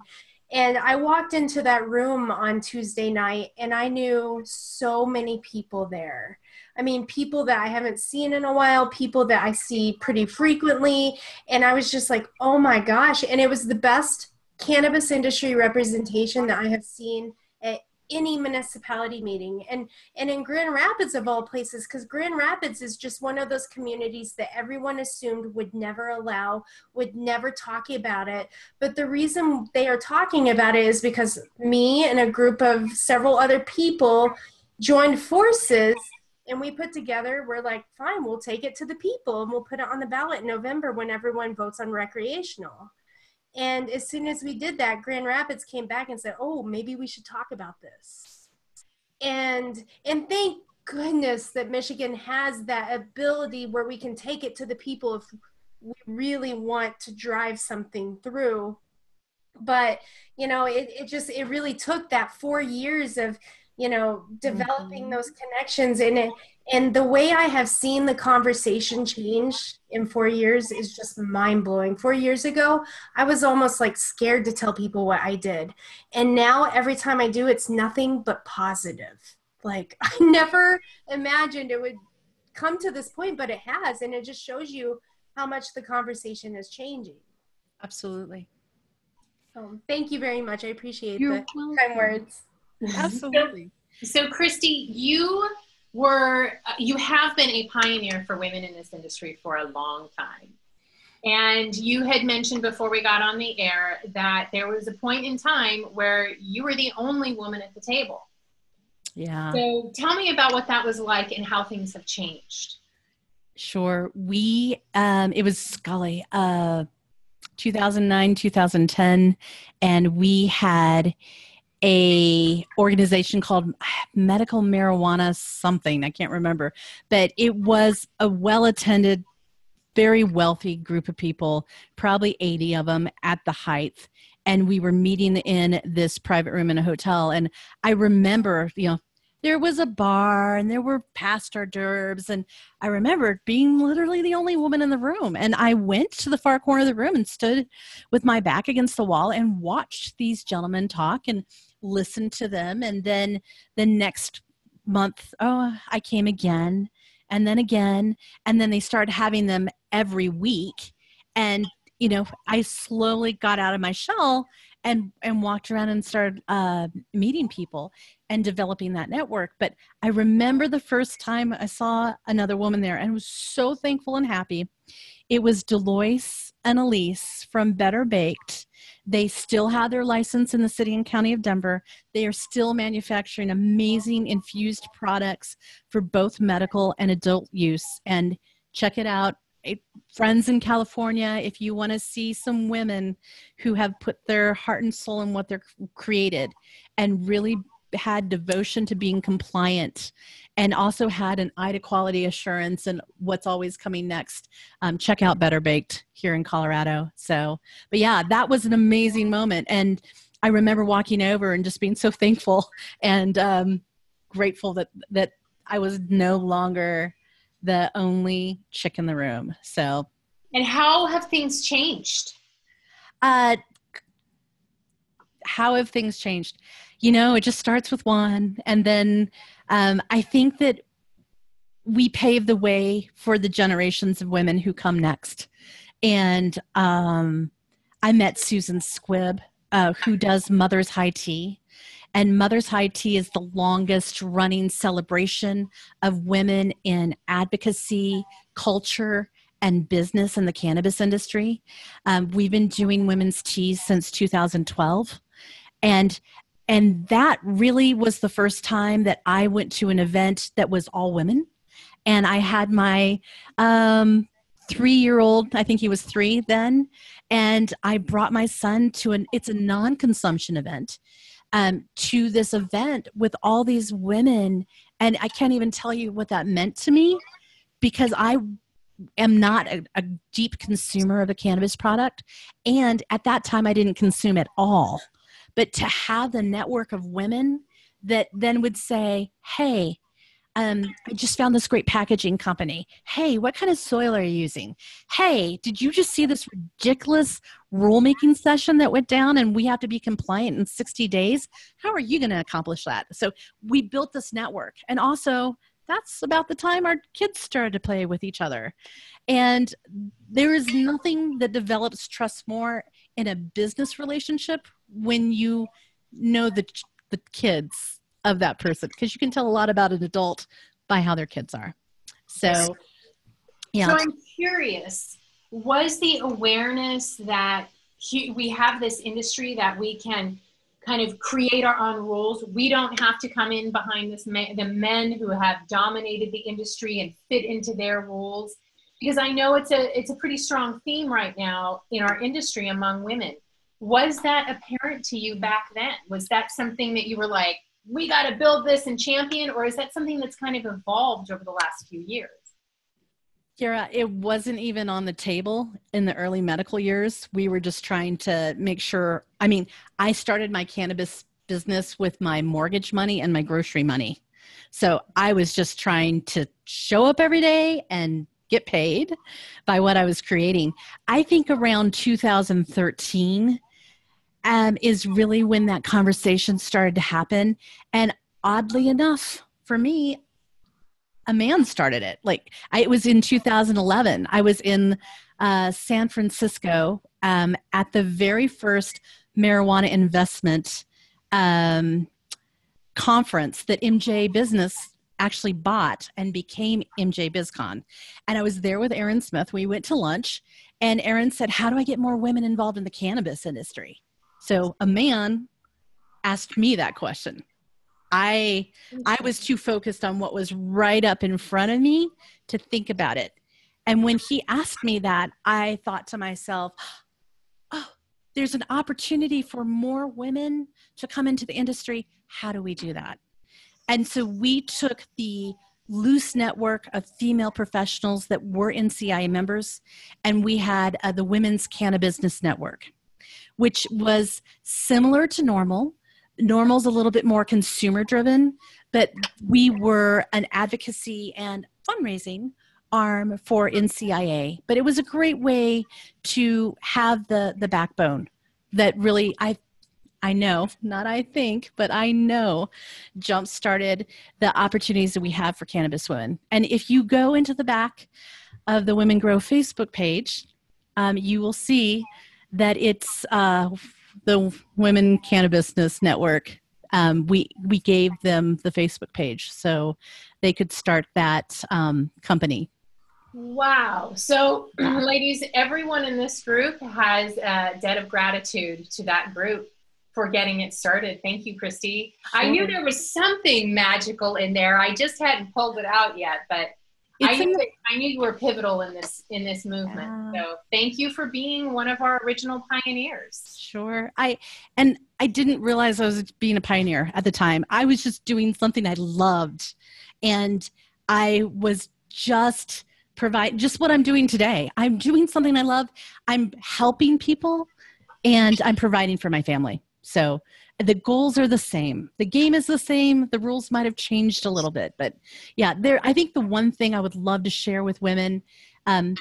And I walked into that room on Tuesday night, and I knew so many people there. I mean, people that I haven't seen in a while, people that I see pretty frequently. And I was just like, oh my gosh. And it was the best cannabis industry representation that I have seen at any municipality meeting. And in Grand Rapids of all places, because Grand Rapids is just one of those communities that everyone assumed would never allow, would never talk about it. But the reason they are talking about it is because me and a group of several other people joined forces, and we put together, we're like, fine, we'll take it to the people and we'll put it on the ballot in November when everyone votes on recreational. And as soon as we did that, Grand Rapids came back and said, oh, maybe we should talk about this. And thank goodness that Michigan has that ability where we can take it to the people if we really want to drive something through. But, you know, it really took that 4 years of, you know, developing those connections in it. And the way I have seen the conversation change in 4 years is just mind blowing. 4 years ago, I was almost like scared to tell people what I did. And now every time I do, it's nothing but positive. Like, I never imagined it would come to this point, but it has. And it just shows you how much the conversation is changing. Absolutely. So thank you very much. I appreciate You're the welcome. kind words. Absolutely. So Christie, you have been a pioneer for women in this industry for a long time. And you had mentioned before we got on the air that there was a point in time where you were the only woman at the table. Yeah. So tell me about what that was like and how things have changed. Sure. It was Scully, 2009, 2010, and we had a organization called Medical Marijuana something. I can't remember, but it was a well-attended, very wealthy group of people, probably 80 of them at the height. And we were meeting in this private room in a hotel. And I remember, you know, there was a bar and there were past hors d'oeuvres. And I remember being literally the only woman in the room. And I went to the far corner of the room and stood with my back against the wall and watched these gentlemen talk and listened to them. And then the next month, I came again and then again. And then they started having them every week. And, you know, I slowly got out of my shell and walked around and started meeting people and developing that network. But I remember the first time I saw another woman there and was so thankful and happy. It was Deloise and Elise from Better Baked. They still have their license in the city and county of Denver. They are still manufacturing amazing infused products for both medical and adult use. And check it out. Friends in California, if you want to see some women who have put their heart and soul in what they're created and really had devotion to being compliant and also had an eye to quality assurance and what's always coming next, check out Better Baked here in Colorado. So, but yeah, that was an amazing moment. And I remember walking over and just being so thankful and grateful that I was no longer the only chick in the room. So, and how have things changed? How have things changed? You know, it just starts with one. And then I think that we pave the way for the generations of women who come next. And I met Susan Squibb, who does Mother's High Tea. And Mother's High Tea is the longest running celebration of women in advocacy, culture, and business in the cannabis industry. We've been doing women's teas since 2012. And that really was the first time that I went to an event that was all women. And I had my 3-year-old, I think he was 3 then, and I brought my son to it's a non-consumption event. To this event with all these women. And I can't even tell you what that meant to me because I am not a deep consumer of a cannabis product. And at that time, I didn't consume at all. But to have the network of women that then would say, hey, I just found this great packaging company. Hey, what kind of soil are you using? Hey, did you just see this ridiculous rulemaking session that went down and we have to be compliant in 60 days? How are you going to accomplish that? So we built this network. And also that's about the time our kids started to play with each other. And there is nothing that develops trust more in a business relationship when you know the kids of that person, because you can tell a lot about an adult by how their kids are. So, yeah. So I'm curious, was the awareness that we have this industry that we can kind of create our own rules? We don't have to come in behind the men who have dominated the industry and fit into their rules. Because I know it's a pretty strong theme right now in our industry among women. Was that apparent to you back then? Was that something that you were like, we got to build this and champion? Or is that something that's kind of evolved over the last few years? Kara, it wasn't even on the table in the early medical years. We were just trying to make sure. I mean, I started my cannabis business with my mortgage money and my grocery money. So I was just trying to show up every day and get paid by what I was creating. I think around 2013 is really when that conversation started to happen. And oddly enough, for me, a man started it. It was in 2011. I was in San Francisco at the very first marijuana investment conference that MJ Business actually bought and became MJ BizCon. And I was there with Aaron Smith. We went to lunch, and Aaron said, how do I get more women involved in the cannabis industry? So a man asked me that question. I was too focused on what was right up in front of me to think about it. And when he asked me that, I thought to myself, oh, there's an opportunity for more women to come into the industry. How do we do that? And so we took the loose network of female professionals that were NCIA members, and we had the Women's Cannabis Network, which was similar to Normal. Normal's a little bit more consumer driven, but we were an advocacy and fundraising arm for NCIA. But it was a great way to have the backbone that really, I know, not I think, but I know jump-started the opportunities that we have for cannabis women. And if you go into the back of the Women Grow Facebook page, you will see that it's the Women Cannabis Network. We gave them the Facebook page so they could start that company. Wow. So, ladies, everyone in this group has a debt of gratitude to that group for getting it started. Thank you, Christie. Sure. I knew there was something magical in there. I just hadn't pulled it out yet, but I knew you were pivotal in this movement. So thank you for being one of our original pioneers. Sure. I didn't realize I was being a pioneer at the time. I was just doing something I loved, and I was just what I'm doing today. I'm doing something I love. I'm helping people, and I'm providing for my family. So the goals are the same. The game is the same. The rules might have changed a little bit, but yeah, I think the one thing I would love to share with women, I'm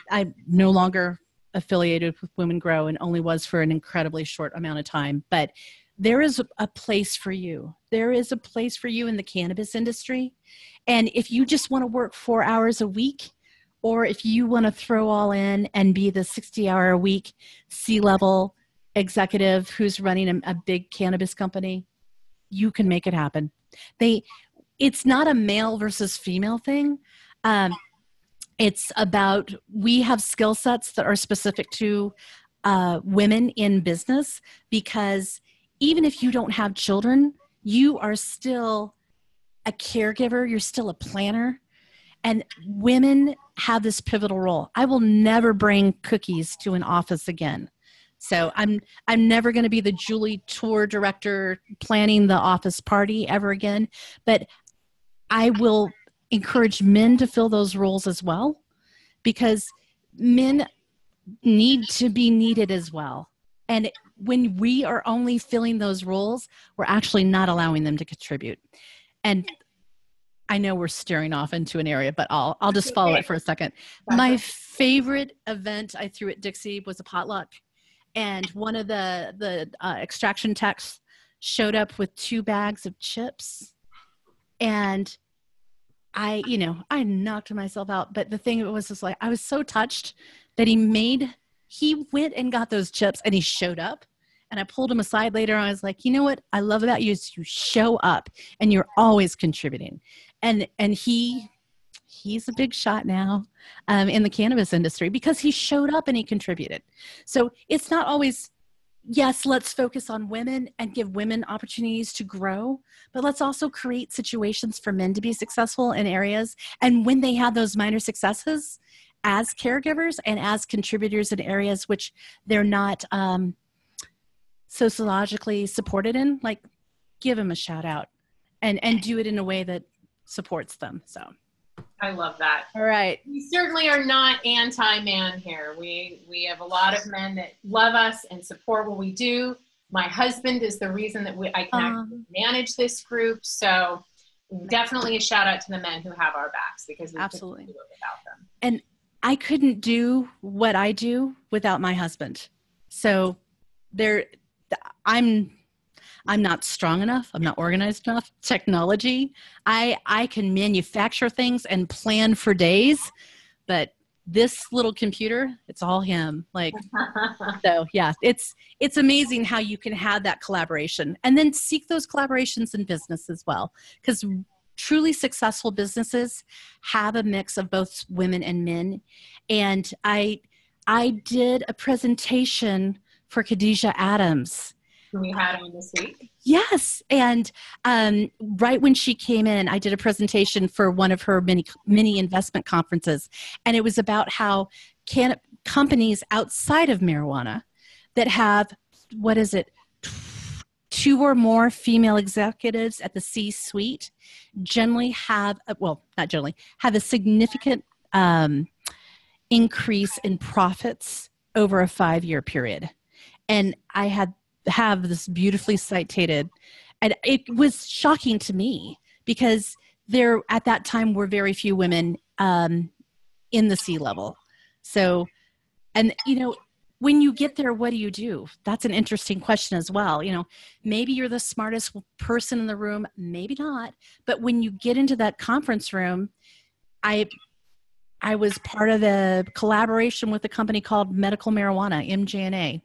no longer affiliated with Women Grow and only was for an incredibly short amount of time, but there is a place for you. There is a place for you in the cannabis industry. And if you just want to work 4 hours a week, or if you want to throw all in and be the 60-hour-a-week C-level executive who's running a big cannabis company, you can make it happen. It's not a male versus female thing. It's about, we have skill sets that are specific to women in business, because even if you don't have children, you are still a caregiver, you're still a planner, and women have this pivotal role. I will never bring cookies to an office again. So I'm never going to be the Julie tour director planning the office party ever again, but I will encourage men to fill those roles as well, because men need to be needed as well. And when we are only filling those roles, we're actually not allowing them to contribute. And I know we're steering off into an area, but I'll just follow it for a second. My favorite event I threw at Dixie was a potluck. And one of the extraction techs showed up with 2 bags of chips. And I knocked myself out. But the thing was just like, I was so touched that he went and got those chips and he showed up. And I pulled him aside later and I was like, you know what I love about you is you show up and you're always contributing. And he's a big shot now in the cannabis industry because he showed up and he contributed. So it's not always, yes, let's focus on women and give women opportunities to grow, but let's also create situations for men to be successful in areas. And when they have those minor successes as caregivers and as contributors in areas which they're not sociologically supported in, like give them a shout out and do it in a way that supports them. So I love that. All right. We certainly are not anti-man here. We have a lot of men that love us and support what we do. My husband is the reason that I can actually manage this group. So definitely a shout out to the men who have our backs because we absolutely couldn't do it without them. And I couldn't do what I do without my husband. So I'm not strong enough. I'm not organized enough. Technology. I can manufacture things and plan for days, but this little computer, it's all him. Like, so yeah, it's amazing how you can have that collaboration and then seek those collaborations in business as well. Because truly successful businesses have a mix of both women and men. And I did a presentation for Khadijah Adams. We had on this week. Yes. And right when she came in, I did a presentation for one of her mini investment conferences. And it was about how companies outside of marijuana that have, 2 or more female executives at the C-suite generally have, have a significant increase in profits over a 5-year period. And I have this beautifully cited, and it was shocking to me because there at that time were very few women in the C-level. So, and when you get there, what do? That's an interesting question as well. Maybe you're the smartest person in the room, maybe not. But when you get into that conference room, I was part of the collaboration with a company called Medical Marijuana, MJNA.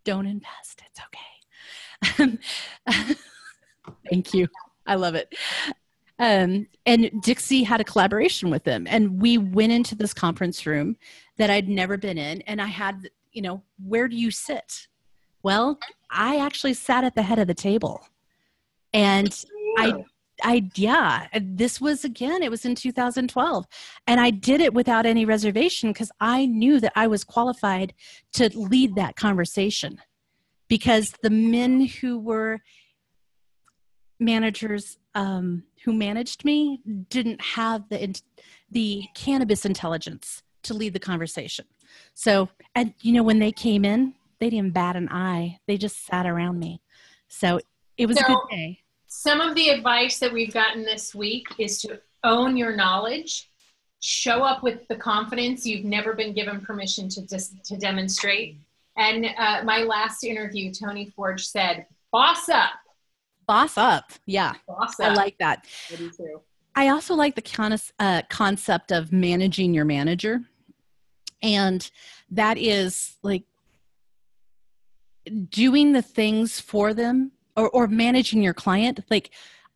Don't invest. It's okay. Thank you. I love it. And Dixie had a collaboration with them. And we went into this conference room that I'd never been in. And I had, where do you sit? Well, I actually sat at the head of the table. And this was, again, it was in 2012. And I did it without any reservation because I knew that I was qualified to lead that conversation because the men who were managers who managed me didn't have the cannabis intelligence to lead the conversation. So, and when they came in, they didn't bat an eye. They just sat around me. So it was a good day. Some of the advice that we've gotten this week is to own your knowledge, show up with the confidence you've never been given permission to demonstrate. And my last interview, Tony Forge said, boss up. Boss up. Yeah. Boss up. I like that. I do too. I also like the concept of managing your manager. And that is like doing the things for them or managing your client. Like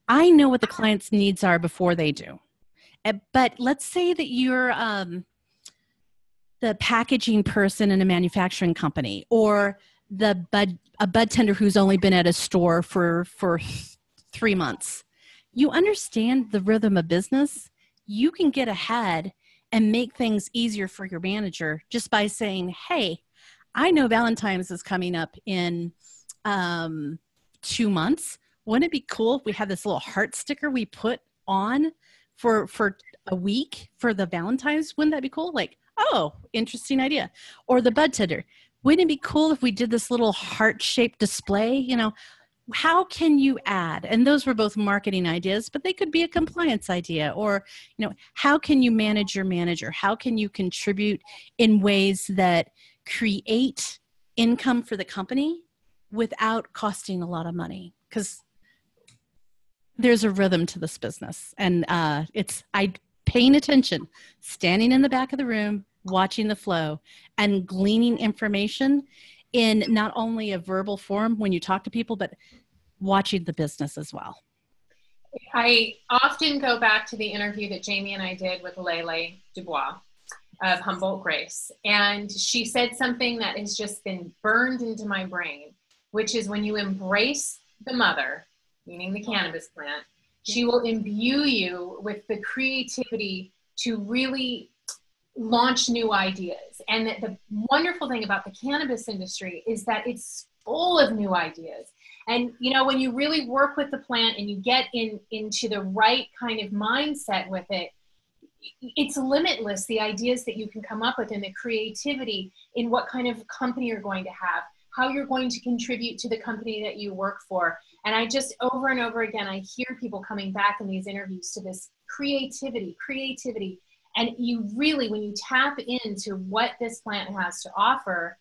I know what the client's needs are before they do. But let's say that you're the packaging person in a manufacturing company or a bud tender who's only been at a store for 3 months. You understand the rhythm of business. You can get ahead and make things easier for your manager just by saying, hey, I know Valentine's is coming up in 2 months. Wouldn't it be cool if we had this little heart sticker we put on for a week for the Valentine's? Wouldn't that be cool? Like, oh, interesting idea. Or the bud tender. Wouldn't it be cool if we did this little heart-shaped display? How can you add? And those were both marketing ideas, but they could be a compliance idea. Or, how can you manage your manager? How can you contribute in ways that create income for the company without costing a lot of money? Because there's a rhythm to this business, and I paying attention, standing in the back of the room, watching the flow, and gleaning information in not only a verbal form when you talk to people, but watching the business as well. I often go back to the interview that Jamie and I did with Lele Dubois of Humboldt Grace. And she said something that has just been burned into my brain, which is when you embrace the mother, meaning the cannabis plant, she will imbue you with the creativity to really launch new ideas. And the wonderful thing about the cannabis industry is that it's full of new ideas. And, you know, when you really work with the plant and you get into the right kind of mindset with it, it's limitless, the ideas that you can come up with and the creativity in what kind of company you're going to have, how you're going to contribute to the company that you work for. And I just, over and over again, I hear people coming back in these interviews to this creativity. And you really, when you tap into what this plant has to offer,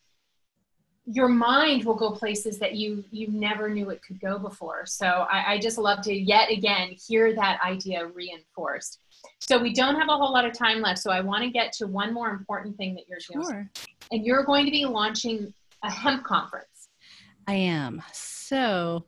your mind will go places that you never knew it could go before. So I just love to yet again hear that idea reinforced. So we don't have a whole lot of time left. So I want to get to one more important thing that you're doing. Sure. And you're going to be launching a hemp conference. I am. So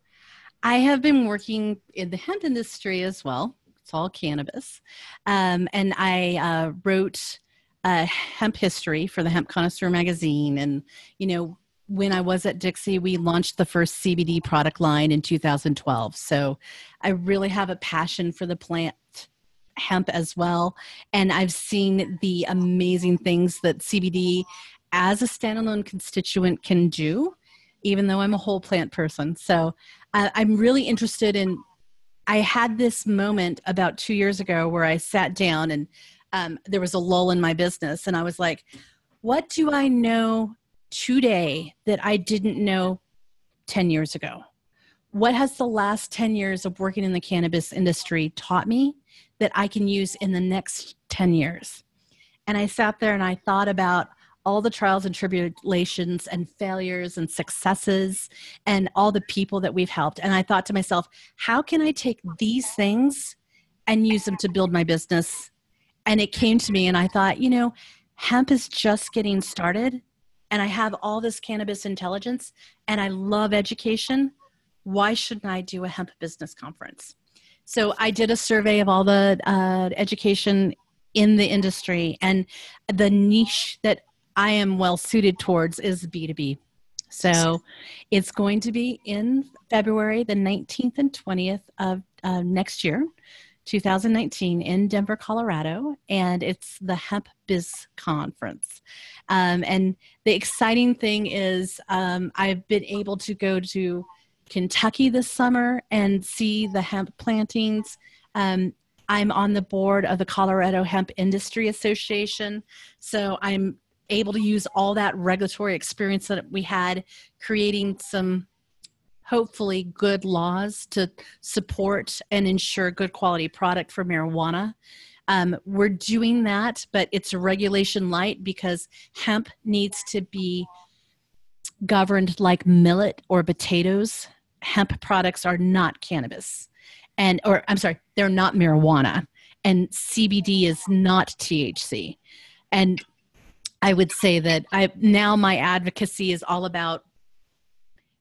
I have been working in the hemp industry as well. It's all cannabis. And I wrote a hemp history for the Hemp Connoisseur magazine. And, you know, when I was at Dixie, we launched the first CBD product line in 2012. So I really have a passion for the plant hemp as well. And I've seen the amazing things that CBD as a standalone constituent can do, even though I'm a whole plant person. So I'm really interested in, I had this moment about 2 years ago where I sat down and there was a lull in my business. And I was like, what do I know today that I didn't know 10 years ago? What has the last 10 years of working in the cannabis industry taught me that I can use in the next 10 years? And I sat there and I thought about all the trials and tribulations and failures and successes and all the people that we've helped. And I thought to myself, how can I take these things and use them to build my business? And it came to me and I thought, you know, hemp is just getting started. And I have all this cannabis intelligence and I love education. Why shouldn't I do a hemp business conference? So I did a survey of all the education in the industry, and the niche that I am well suited towards is B2B. So it's going to be in February, the 19th and 20th of next year, 2019 in Denver, Colorado, and it's the Hemp Biz Conference. And the exciting thing is I've been able to go to Kentucky this summer and see the hemp plantings. I'm on the board of the Colorado Hemp Industry Association, so I'm able to use all that regulatory experience that we had, creating some hopefully good laws to support and ensure good quality product for marijuana. We're doing that, but it's a regulation light because hemp needs to be governed like millet or potatoes. Hemp products are not cannabis, they're not marijuana, and CBD is not THC. And I would say that now my advocacy is all about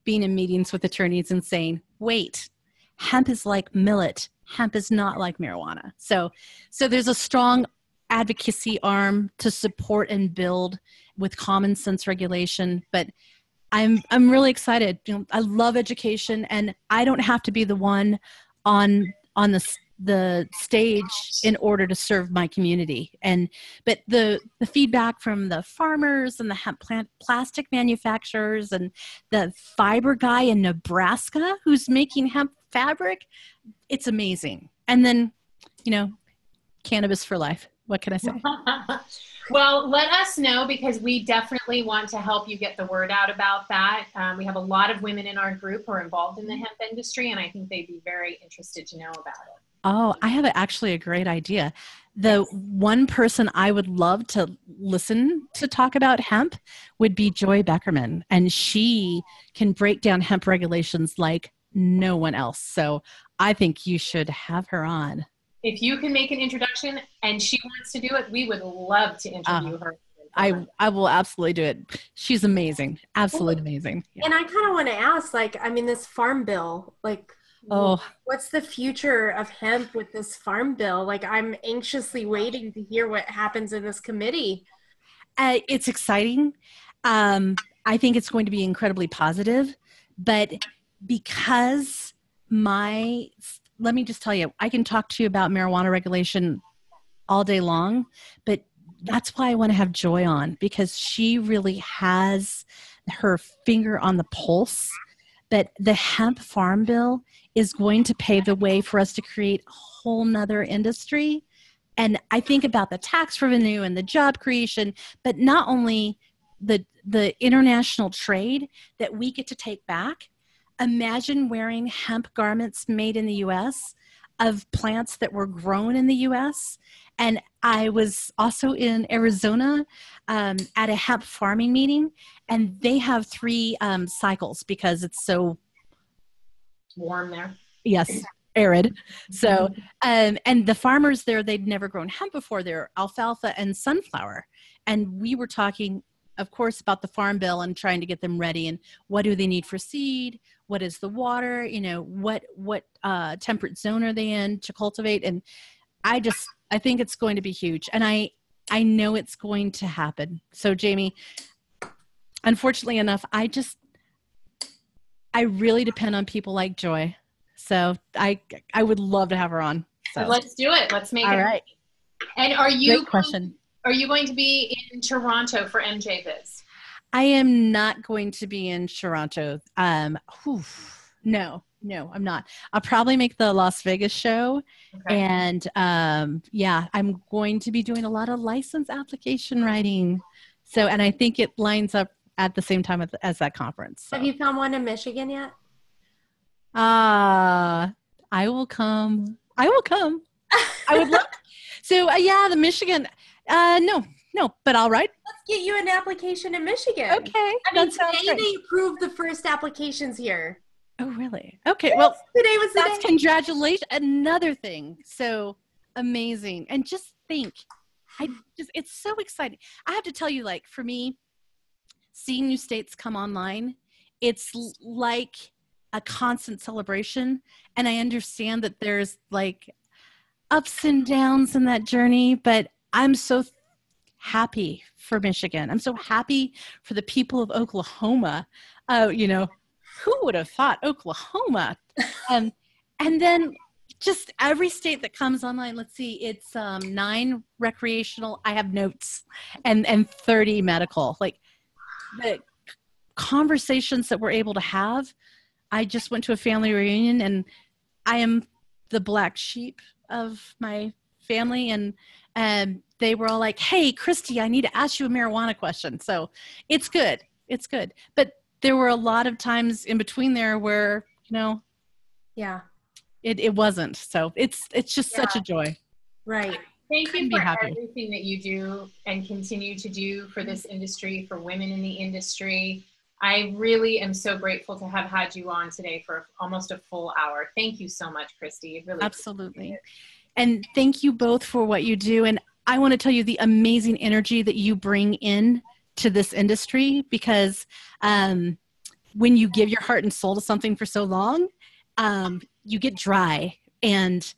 being in meetings with attorneys and saying, wait, hemp is like millet. Hemp is not like marijuana. So there's a strong advocacy arm to support and build with common sense regulation. But I'm really excited. You know, I love education, and I don't have to be the one on the stage in order to serve my community. But the feedback from the farmers and the hemp plant plastic manufacturers and the fiber guy in Nebraska who's making hemp fabric, it's amazing. And then, you know, cannabis for life. What can I say? Well, let us know, because we definitely want to help you get the word out about that. We have a lot of women in our group who are involved in the hemp industry, and I think they'd be very interested to know about it. Oh, I have actually a great idea. The one person I would love to listen to talk about hemp would be Joy Beckerman, and she can break down hemp regulations like no one else. So I think you should have her on. If you can make an introduction and she wants to do it, we would love to interview her. I will absolutely do it. She's amazing. Absolutely amazing. Yeah. And I kind of want to ask, like, I mean, this farm bill, like, what's the future of hemp with this farm bill? Like, I'm anxiously waiting to hear what happens in this committee. It's exciting. I think it's going to be incredibly positive, but because let me just tell you, I can talk to you about marijuana regulation all day long, but that's why I want to have Joy on, because she really has her finger on the pulse. But the hemp farm bill is going to pave the way for us to create a whole nother industry. And I think about the tax revenue and the job creation, but not only the international trade that we get to take back. Imagine wearing hemp garments made in the U.S. of plants that were grown in the U.S. And I was also in Arizona at a hemp farming meeting, and they have 3 cycles because it's so warm there. Yes, arid. So, and the farmers there, they'd never grown hemp before. They're alfalfa and sunflower. And we were talking, of course, about the farm bill and trying to get them ready. And what do they need for seed? What is the water? You know, what temperate zone are they in to cultivate? And I think it's going to be huge. And I know it's going to happen. So Jamie, unfortunately enough, I really depend on people like Joy. So I would love to have her on. So let's do it. Let's make it. All right. And are you going to be in Toronto for MJ Biz? I am not going to be in Toronto. No, I'm not. I'll probably make the Las Vegas show. Okay. And I'm going to be doing a lot of license application writing. So, and I think it lines up at the same time as that conference. So. Have you found one in Michigan yet? I will come. I would love. So the Michigan. No, but all right. Let's get you an application in Michigan. Okay. I mean, today they approved the first applications here. Oh, really? Okay. Well, today was the day. Congratulations. Another thing. So amazing. And just think, it's so exciting. I have to tell you, like, for me, seeing new states come online, it's like a constant celebration. And I understand that there's like ups and downs in that journey, but I'm so happy for Michigan. I'm so happy for the people of Oklahoma. Who would have thought Oklahoma? And then just every state that comes online, let's see, it's 9 recreational. I have notes and 30 medical. Like the conversations that we're able to have. I just went to a family reunion, and I am the black sheep of my family, and they were all like, "Hey, Christie, I need to ask you a marijuana question." So it's good. It's good. But there were a lot of times in between there where, it wasn't. So it's just such a joy. Right. Thank you for everything that you do and continue to do for this industry, for women in the industry. I really am so grateful to have had you on today for almost a full hour. Thank you so much, Christie. Really absolutely. And thank you both for what you do. And I want to tell you the amazing energy that you bring in to this industry, because when you give your heart and soul to something for so long, you get dry. And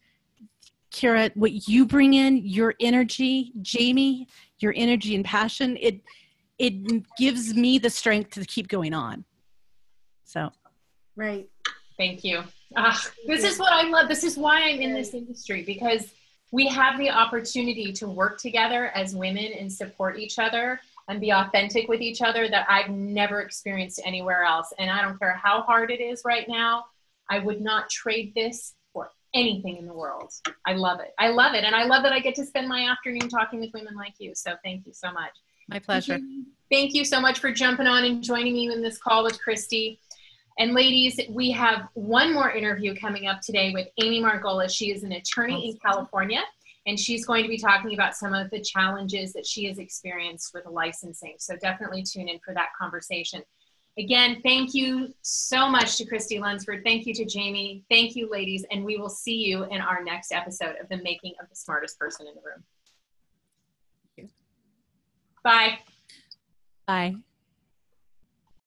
Kira, what you bring in, your energy, Jamie, your energy and passion, it gives me the strength to keep going on. So. Right. Thank you. This is what I love. This is why I'm in this industry, because we have the opportunity to work together as women and support each other and be authentic with each other that I've never experienced anywhere else. And I don't care how hard it is right now. I would not trade this for anything in the world. I love it. I love it. And I love that I get to spend my afternoon talking with women like you. So thank you so much. My pleasure. Thank you so much for jumping on and joining me in this call with Christie. And ladies, we have one more interview coming up today with Amy Margolis. She is an attorney in California, and she's going to be talking about some of the challenges that she has experienced with licensing. So definitely tune in for that conversation. Again, thank you so much to Christie Lunsford. Thank you to Jamie. Thank you, ladies. And we will see you in our next episode of The Making of the Smartest Person in the Room. Bye. Bye.